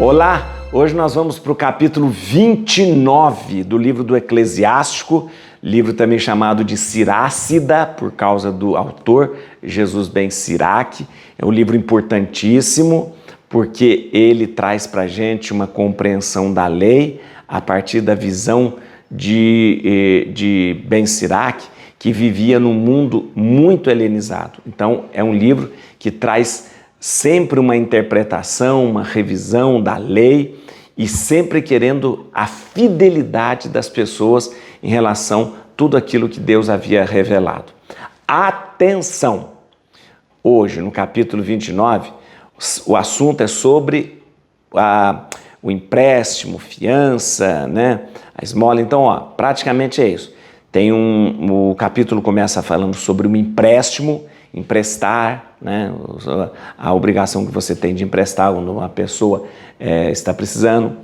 Olá, hoje nós vamos para o capítulo 29 do livro do Eclesiástico, livro também chamado de Sirácida, por causa do autor, Jesus Ben Sirac. É um livro importantíssimo, porque ele traz para a gente uma compreensão da lei a partir da visão de Ben Sirac, que vivia num mundo muito helenizado. Então, é um livro que traz sempre uma interpretação, uma revisão da lei e sempre querendo a fidelidade das pessoas em relação a tudo aquilo que Deus havia revelado. Atenção! Hoje, no capítulo 29, o assunto é sobre o empréstimo, fiança, né? A esmola. Então, praticamente é isso. O capítulo começa falando sobre um empréstimo, emprestar, né? A obrigação que você tem de emprestar quando uma pessoa está precisando.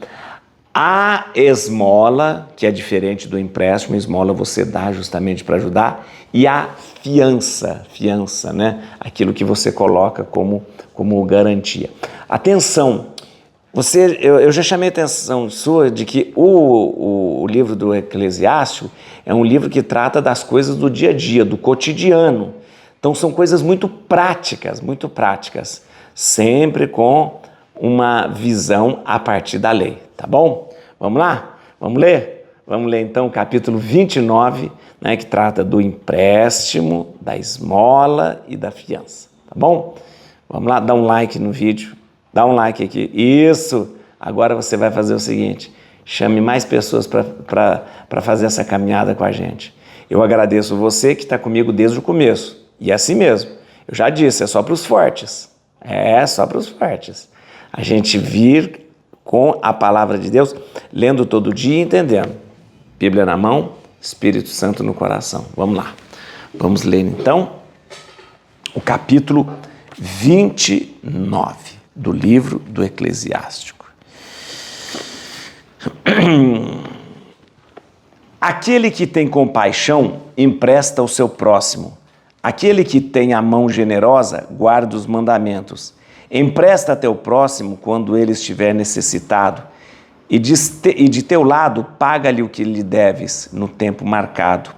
A esmola, que é diferente do empréstimo, a esmola você dá justamente para ajudar, e a fiança, né? Aquilo que você coloca como garantia. Atenção! Eu já chamei a atenção sua de que o livro do Eclesiástico é um livro que trata das coisas do dia a dia, do cotidiano. Então são coisas muito práticas, sempre com uma visão a partir da lei, tá bom? Vamos lá? Vamos ler? Vamos ler então o capítulo 29, né, que trata do empréstimo, da esmola e da fiança, tá bom? Vamos lá, dá um like no vídeo. Dá um like aqui. Isso! Agora você vai fazer o seguinte, chame mais pessoas para fazer essa caminhada com a gente. Eu agradeço você que está comigo desde o começo. E é assim mesmo. Eu já disse, é só para os fortes. É só para os fortes. A gente vir com a palavra de Deus, lendo todo dia e entendendo. Bíblia na mão, Espírito Santo no coração. Vamos lá. Vamos ler então o capítulo 29. Do livro do Eclesiástico. Aquele que tem compaixão empresta ao seu próximo. Aquele que tem a mão generosa guarda os mandamentos. Empresta a teu próximo quando ele estiver necessitado e de teu lado paga-lhe o que lhe deves no tempo marcado.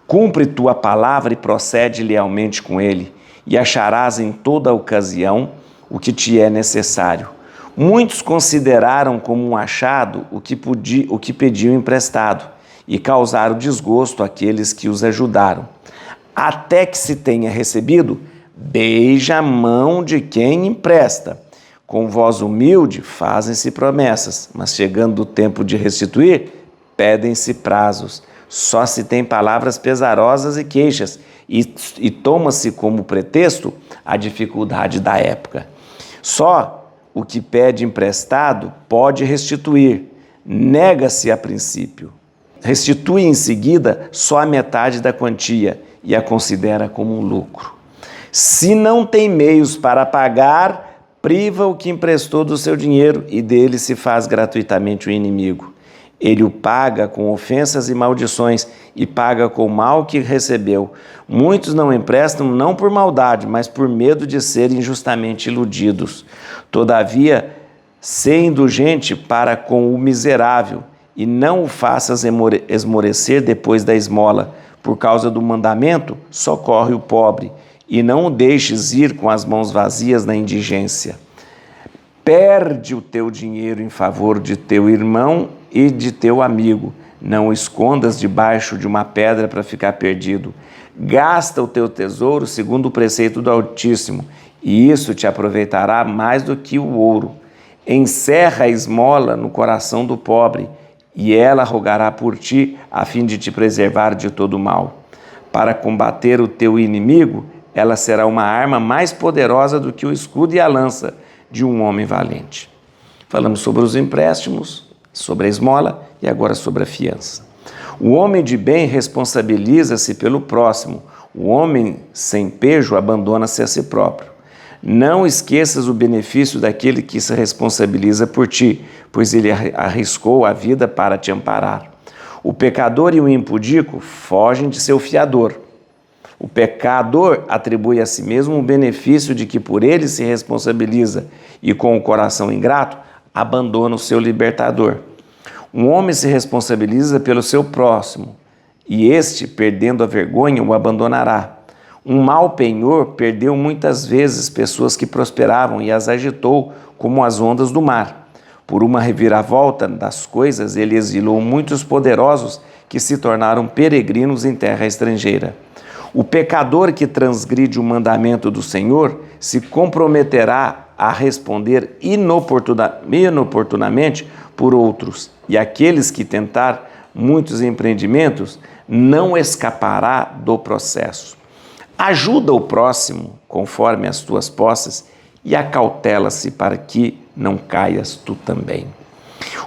Cumpre tua palavra e procede lealmente com ele e acharás em toda ocasião o que te é necessário. Muitos consideraram como um achado o que pediam emprestado e causaram desgosto àqueles que os ajudaram. Até que se tenha recebido, beija a mão de quem empresta. Com voz humilde fazem-se promessas, mas chegando o tempo de restituir, pedem-se prazos. Só se tem palavras pesarosas e queixas, e toma-se como pretexto a dificuldade da época. Só o que pede emprestado pode restituir, nega-se a princípio. Restitui em seguida só a metade da quantia e a considera como um lucro. Se não tem meios para pagar, priva o que emprestou do seu dinheiro e dele se faz gratuitamente o inimigo. Ele o paga com ofensas e maldições e paga com o mal que recebeu. Muitos não emprestam não por maldade, mas por medo de serem injustamente iludidos. Todavia, sê indulgente para com o miserável e não o faças esmorecer depois da esmola. Por causa do mandamento, socorre o pobre e não o deixes ir com as mãos vazias na indigência. Perde o teu dinheiro em favor de teu irmão e de teu amigo. Não o escondas debaixo de uma pedra para ficar perdido. Gasta o teu tesouro segundo o preceito do Altíssimo, e isso te aproveitará mais do que o ouro. Encerra a esmola no coração do pobre, e ela rogará por ti, a fim de te preservar de todo mal. Para combater o teu inimigo, ela será uma arma mais poderosa do que o escudo e a lança de um homem valente. Falamos sobre os empréstimos, sobre a esmola e agora sobre a fiança. O homem de bem responsabiliza-se pelo próximo. O homem sem pejo abandona-se a si próprio. Não esqueças o benefício daquele que se responsabiliza por ti, pois ele arriscou a vida para te amparar. O pecador e o impudico fogem de seu fiador. O pecador atribui a si mesmo o benefício de que por ele se responsabiliza e com o coração ingrato abandona o seu libertador. Um homem se responsabiliza pelo seu próximo, e este, perdendo a vergonha, o abandonará. Um mau penhor perdeu muitas vezes pessoas que prosperavam e as agitou como as ondas do mar. Por uma reviravolta das coisas, ele exilou muitos poderosos que se tornaram peregrinos em terra estrangeira. O pecador que transgride o mandamento do Senhor se comprometerá a responder inoportunamente por outros, e aqueles que tentar muitos empreendimentos não escapará do processo. Ajuda o próximo conforme as tuas posses e acautela-se para que não caias tu também.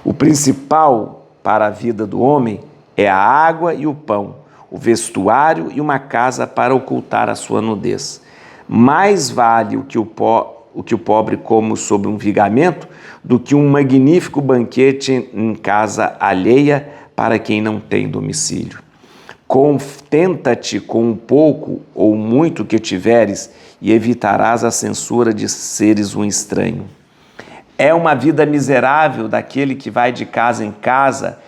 O principal para a vida do homem é a água e o pão, o vestuário e uma casa para ocultar a sua nudez. Mais vale o que o pobre come sob um vigamento do que um magnífico banquete em casa alheia para quem não tem domicílio. Contenta-te com um pouco ou muito que tiveres e evitarás a censura de seres um estranho. É uma vida miserável daquele que vai de casa em casa,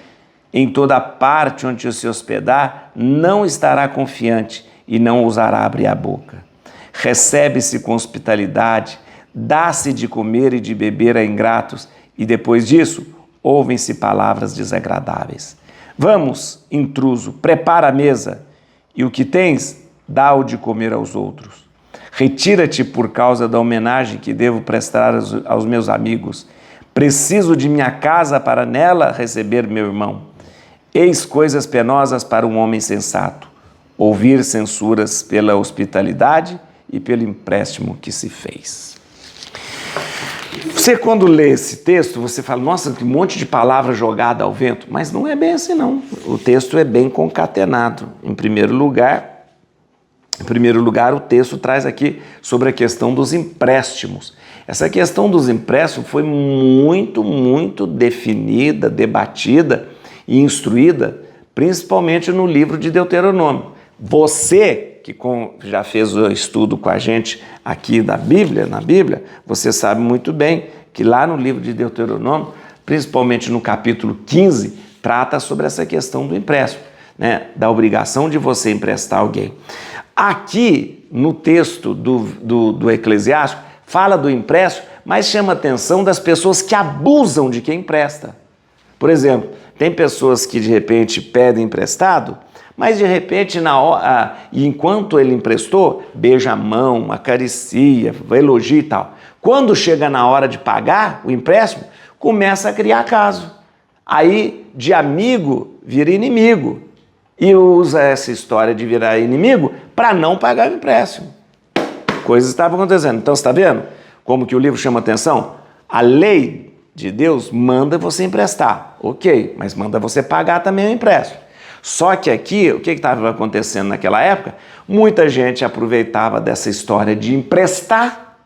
em toda parte onde se hospedar, não estará confiante e não ousará abrir a boca. Recebe-se com hospitalidade, dá-se de comer e de beber a ingratos, e depois disso, ouvem-se palavras desagradáveis. Vamos, intruso, prepara a mesa, e o que tens, dá-o de comer aos outros. Retira-te por causa da homenagem que devo prestar aos meus amigos. Preciso de minha casa para nela receber meu irmão. Eis coisas penosas para um homem sensato: ouvir censuras pela hospitalidade e pelo empréstimo que se fez. Você, quando lê esse texto, você fala, nossa, que monte de palavra jogada ao vento. Mas não é bem assim, não. O texto é bem concatenado. Em primeiro lugar, o texto traz aqui sobre a questão dos empréstimos. Essa questão dos empréstimos foi muito definida, debatida e instruída, principalmente no livro de Deuteronômio. Você que já fez o estudo com a gente aqui na Bíblia, você sabe muito bem que lá no livro de Deuteronômio, principalmente no capítulo 15, trata sobre essa questão do empréstimo, né? Da obrigação de você emprestar alguém. Aqui, no texto do Eclesiástico, fala do empréstimo, mas chama a atenção das pessoas que abusam de quem empresta. Por exemplo, tem pessoas que de repente pedem emprestado, mas de repente, enquanto ele emprestou, beija a mão, acaricia, elogia e tal. Quando chega na hora de pagar o empréstimo, começa a criar caso. Aí, de amigo, vira inimigo. E usa essa história de virar inimigo para não pagar o empréstimo. Coisas estavam acontecendo. Então, você está vendo como que o livro chama atenção? A lei de Deus manda você emprestar. Ok, mas manda você pagar também o empréstimo. Só que aqui, o que estava acontecendo naquela época? Muita gente aproveitava dessa história de emprestar,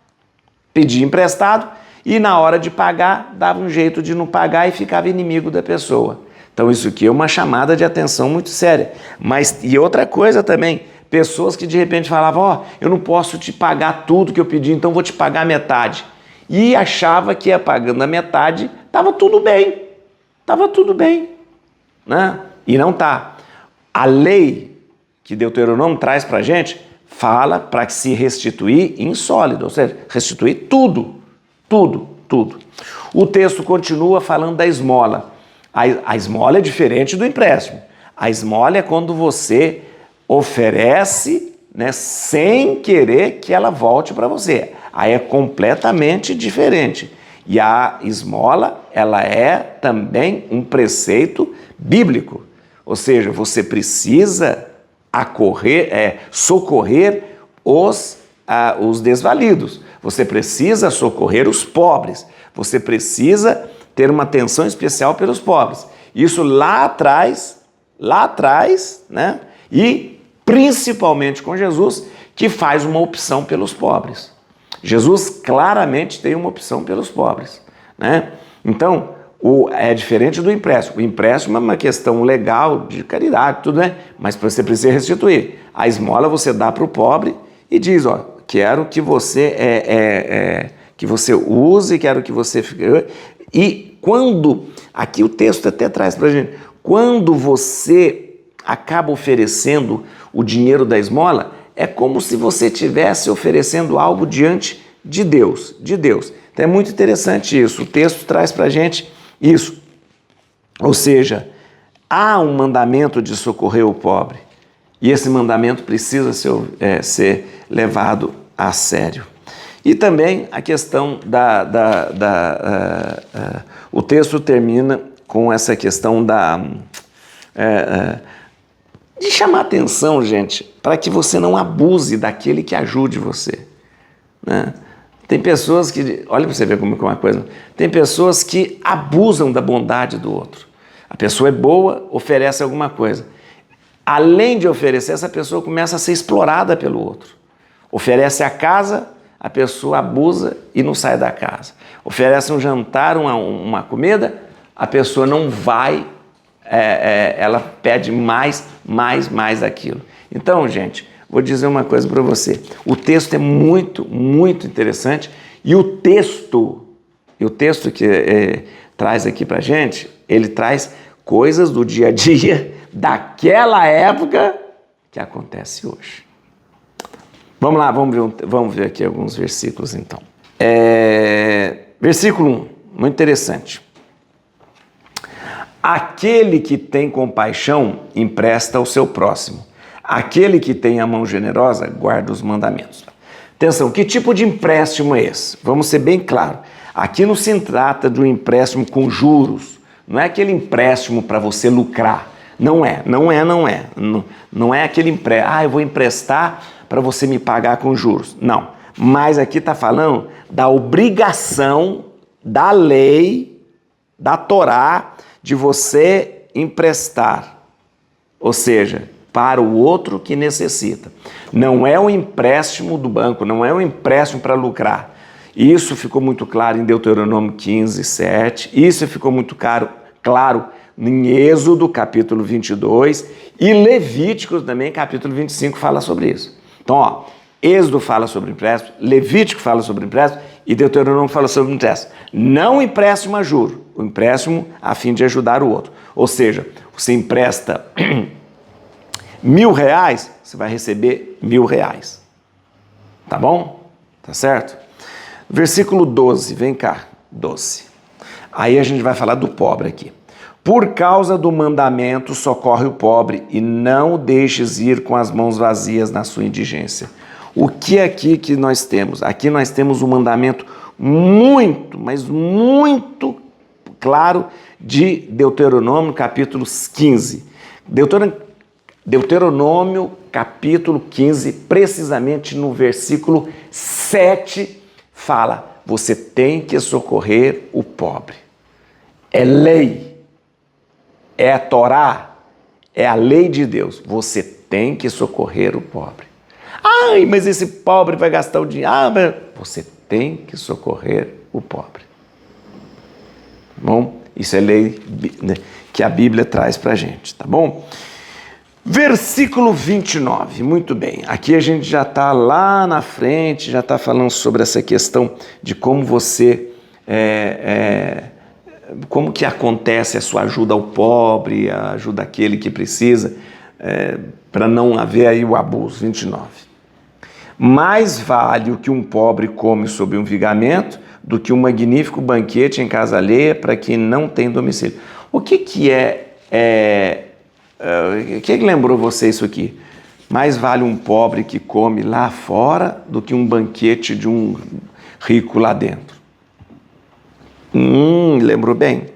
pedir emprestado, e na hora de pagar, dava um jeito de não pagar e ficava inimigo da pessoa. Então isso aqui é uma chamada de atenção muito séria. E outra coisa também, pessoas que de repente falavam, eu não posso te pagar tudo que eu pedi, então vou te pagar metade. E achava que ia pagando a metade, estava tudo bem, né? E não está. A lei que Deuteronômio traz para a gente fala para se restituir insólido, ou seja, restituir tudo. O texto continua falando da esmola. A esmola é diferente do empréstimo. A esmola é quando você oferece, né, sem querer que ela volte para você. Aí é completamente diferente. E a esmola, ela é também um preceito bíblico. Ou seja, você precisa socorrer os desvalidos. Você precisa socorrer os pobres. Você precisa ter uma atenção especial pelos pobres. Isso lá atrás, né? E principalmente com Jesus, que faz uma opção pelos pobres. Jesus claramente tem uma opção pelos pobres, né? Então, é diferente do empréstimo. O empréstimo é uma questão legal, de caridade, tudo, né? Mas você precisa restituir. A esmola você dá para o pobre e diz, quero que você use, quero que você E quando, aqui o texto até traz para a gente, quando você acaba oferecendo o dinheiro da esmola, é como se você estivesse oferecendo algo diante de Deus, Então é muito interessante isso, o texto traz para a gente isso. Ou seja, há um mandamento de socorrer o pobre, e esse mandamento precisa ser levado a sério. E também a questão o texto termina com essa questão de chamar atenção, gente, para que você não abuse daquele que ajude você, né? Tem pessoas que, olha para você ver como é uma coisa, tem pessoas que abusam da bondade do outro. A pessoa é boa, oferece alguma coisa. Além de oferecer, essa pessoa começa a ser explorada pelo outro. Oferece a casa, a pessoa abusa e não sai da casa. Oferece um jantar, uma comida, a pessoa não vai, ela pede mais daquilo. Então, gente, vou dizer uma coisa para você. O texto é muito, muito interessante e o texto que traz aqui para gente, ele traz coisas do dia a dia daquela época que acontece hoje. Vamos lá, vamos ver aqui alguns versículos então. Versículo 1, muito interessante. Aquele que tem compaixão empresta ao seu próximo. Aquele que tem a mão generosa guarda os mandamentos. Atenção, que tipo de empréstimo é esse? Vamos ser bem claros. Aqui não se trata de um empréstimo com juros. Não é aquele empréstimo para você lucrar. Não é. Não é aquele empréstimo. Eu vou emprestar para você me pagar com juros. Não. Mas aqui está falando da obrigação da lei, da Torá, de você emprestar. Ou seja, para o outro que necessita. Não é um empréstimo do banco, não é um empréstimo para lucrar. Isso ficou muito claro em Deuteronômio 15, 7. Isso ficou muito claro em Êxodo, capítulo 22. E Levítico também, capítulo 25, fala sobre isso. Então, Êxodo fala sobre empréstimo, Levítico fala sobre empréstimo e Deuteronômio fala sobre empréstimo. Não empréstimo a juro, o empréstimo a fim de ajudar o outro. Ou seja, você empresta R$1.000, você vai receber R$1.000. Tá bom? Tá certo? Versículo 12, vem cá, 12. Aí a gente vai falar do pobre aqui. Por causa do mandamento, socorre o pobre e não o deixes ir com as mãos vazias na sua indigência. O que é aqui que nós temos? Aqui nós temos um mandamento muito, mas muito claro de Deuteronômio, capítulo 15. Deuteronômio, capítulo 15, precisamente no versículo 7, fala: você tem que socorrer o pobre. É lei, é a Torá, é a lei de Deus. Você tem que socorrer o pobre. Ai, mas esse pobre vai gastar o dinheiro. Mas você tem que socorrer o pobre. Bom, isso é lei que a Bíblia traz para a gente, tá bom? Versículo 29, muito bem. Aqui a gente já está lá na frente, já está falando sobre essa questão de como você, como que acontece a sua ajuda ao pobre, a ajuda àquele que precisa, para não haver aí o abuso. 29. Mais vale o que um pobre come sob um vigamento do que um magnífico banquete em casa alheia para quem não tem domicílio. O que lembrou você isso aqui? Mais vale um pobre que come lá fora do que um banquete de um rico lá dentro. Lembrou bem?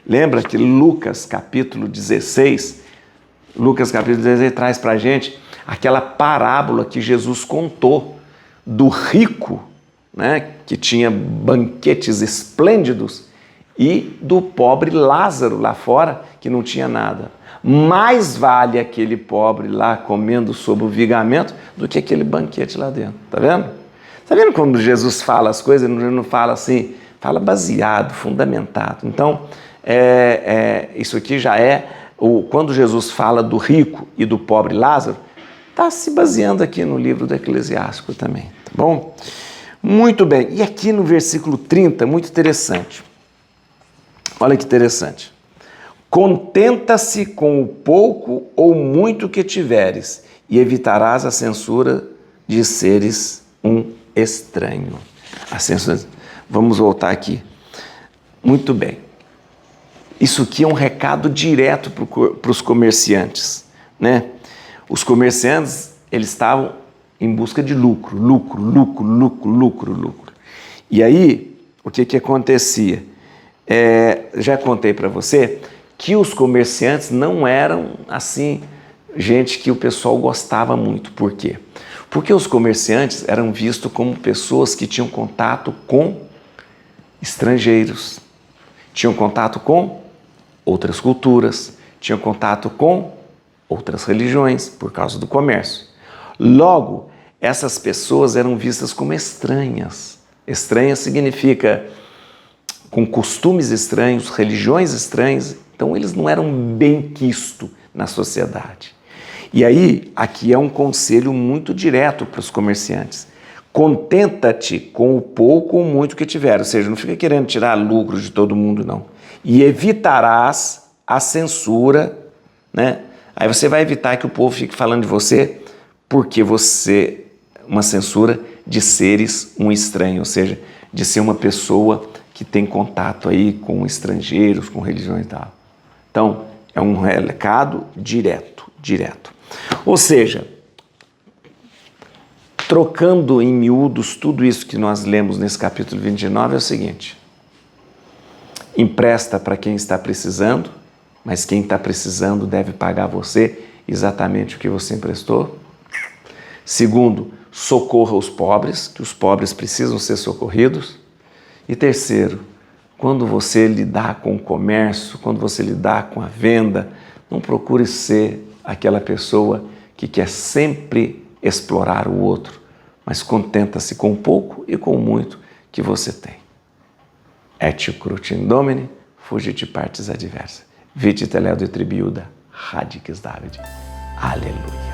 Lembra que Lucas capítulo 16 traz para a gente aquela parábola que Jesus contou do rico, né, que tinha banquetes esplêndidos, e do pobre Lázaro lá fora, que não tinha nada. Mais vale aquele pobre lá comendo sob o vigamento do que aquele banquete lá dentro. Tá vendo? Tá vendo quando Jesus fala as coisas, ele não fala assim, fala baseado, fundamentado. Então, isso aqui já quando Jesus fala do rico e do pobre Lázaro, está se baseando aqui no livro do Eclesiástico também, tá bom? Muito bem, e aqui no versículo 30, muito interessante. Olha que interessante. Contenta-se com o pouco ou muito que tiveres, e evitarás a censura de seres um estranho. A censura. Vamos voltar aqui. Muito bem. Isso aqui é um recado direto para os comerciantes, né? Os comerciantes, eles estavam em busca de lucro. E aí, o que acontecia? Já contei para você que os comerciantes não eram, assim, gente que o pessoal gostava muito. Por quê? Porque os comerciantes eram vistos como pessoas que tinham contato com estrangeiros, tinham contato com outras culturas, tinham contato com outras religiões, por causa do comércio. Logo, essas pessoas eram vistas como estranhas. Estranha significa com costumes estranhos, religiões estranhas, então eles não eram bem quistos na sociedade. E aí, aqui é um conselho muito direto para os comerciantes. Contenta-te com o pouco ou muito que tiver, ou seja, não fica querendo tirar lucro de todo mundo, não. E evitarás a censura, né? Aí você vai evitar que o povo fique falando de você, porque você, uma censura de seres um estranho, ou seja, de ser uma pessoa que tem contato aí com estrangeiros, com religiões e tal. Então, é um recado direto. Ou seja, trocando em miúdos tudo isso que nós lemos nesse capítulo 29 é o seguinte: empresta para quem está precisando, mas quem está precisando deve pagar a você exatamente o que você emprestou. Segundo, socorra os pobres, que os pobres precisam ser socorridos. E terceiro, quando você lidar com o comércio, quando você lidar com a venda, não procure ser aquela pessoa que quer sempre explorar o outro, mas contenta-se com o pouco e com o muito que você tem. Et crutim Domini, fugit partis adversa. Vite teleo de tribiuda, radix David. Aleluia.